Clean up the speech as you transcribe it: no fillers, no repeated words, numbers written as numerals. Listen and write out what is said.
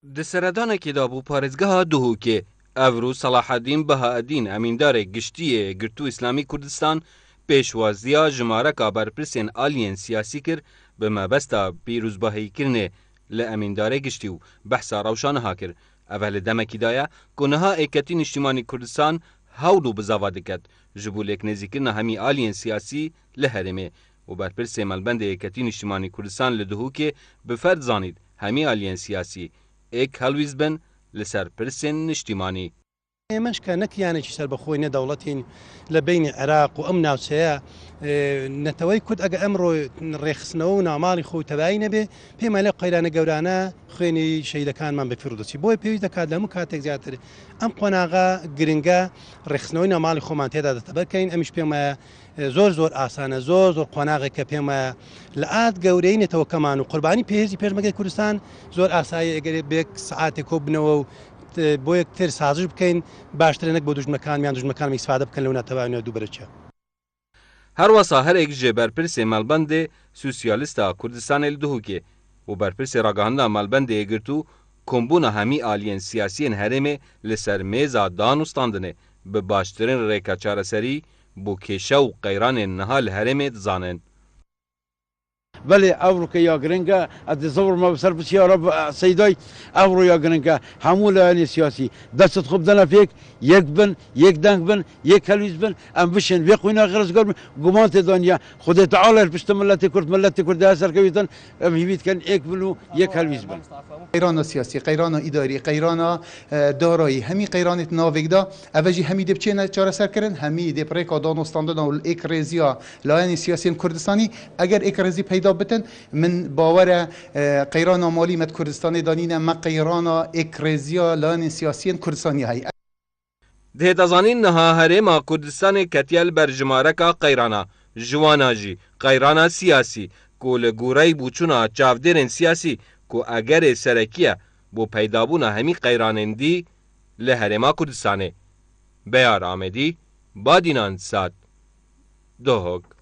Di seredanekê da bû parêzgeha Duhokê, Evro Salaheddîn Behaeddîn emîndarê giştiyê Girtû Îslamî Kurdistan pêşwaziya jimareka berpirsên aliyên siyasî kir bi mebesta pîrozbahîkirinê li emîndarê giştî û behsa rewşa niha kir. Ev li demekî da ye ku niha Êketî Niştîmanî Kurdistan hewl û bizava diket ji bo lêknêzîkirina hemî aliyên siyasî li herêmê û berpirsê Melbendê Êketî Niştîmanî Kurdistan li Duhokê bi ferd zanît hemî aliyên siyasî êk helwîst bin li ser pirsên niştîmanî. ئێمەش کە نەکیانێکی سەربەخۆی نەدەوڵەتین لە بینی عێراق و ئەم ناوچەیە نەتەوەی کورد ئەگە ئەمڕۆ ڕێخستنەوە و ناماڵی خۆ تەبایی نەبێ پێمان لێ قەیرانە گەورانە خوێنی شەیدەکانمان بەفیڕدەچی بۆی پێویست دەکات لە هەموو کاتێک زیاتر ئەم قۆناغا گرنگە ڕێخستنەوەی ناماڵی خۆمان تێدا دەتەبەرکەین ئەمیش پێمە زۆر ئاسانە زۆر قۆناغێک کە پێمە لە ئات گەورەی نێتەوەکەمان و قوربانی پێهێزی پێشمەرگەی کوردستان زۆر ئاسایی ئەگەرێ بێک سعاتێک کۆ بنەوە و بۆ یەکتر سازش بکەین باشترێنێک بۆ دوژمەکانمیان دوژمەکانمی استفادە بکەن لەو ناتەوانێت دووبەرەچە. هەروەسا هەرێک ji berpirsê Melbendê Sosyalîsta Kurdistanê li Duhokê û berpirsê ragihandina Melbendê girtû kombûna hemî aliyên siyasî yên herêmê li ser mêza dan û standinê bi baştirîn rêka çareserî bû kêşe û qeyranên niha li herêmê dizanin. بله ئەوڕکە یا گرنگە ئەدە زەوڕمە بەسەر پرسیارە سەیدای ئەوڕۆ یا گرنگە هەموو لایەنی سیاسی دەستت خوب دەنە پێک یەک بن یەک دەنگ بن یەک هەلویست بن ئەم بشێن وێ خوێنە غەرزگەر بن گومان تێدانیا خودێ تعالی پشت ملەتی کورد ملەتی کوردیا سەرکەویتن ئەم هیویتکەن ئێک بن و یەک هەلویست بن. قەیرانە سیاسی قەیرانە ئیداری قەیرانە دارایی هەمی قەیرانێت ناوێکدا ئەڤەژی هەمی دێ بچێنە چارەسەرکردن هەمی دێپڕێکا دانوستاندنا و ئێک ڕێزیە لایەنی سیاسیین کوردستانی ئەگەر ئێک ڕێزی پەیدا بتن من باوەرە قەیرانە مالی مەد کوردستانی دانینە مە قەیرانە ئێک ڕێزیە لایەنی سیاسیین کوردستانی هەیە. Dihêtezanîn niha herêma Kurdistanê ketiye li ber jimareka qeyrana, jiwana jî qeyrana siyasî ku li gûrey bûçûna çavdêrên siyasî ku egerê serekî ye bû peydabûna hemî qeyranên dî li herêma Kurdistanê. Beyar Amedî, Badînan Sat, Duhok.